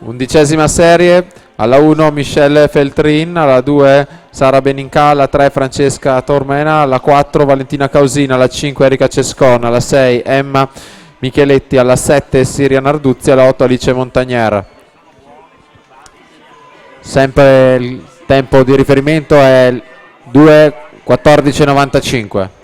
Undicesima serie, alla 1 Michelle Feltrin, alla 2 Sara Beninca, alla 3 Francesca Tormena, alla 4 Valentina Causina, alla 5 Erika Cescon, alla 6 Emma Micheletti, alla 7 Siria Narduzzi, alla 8 Alice Montagnier. Sempre il tempo di riferimento è 2:14:95.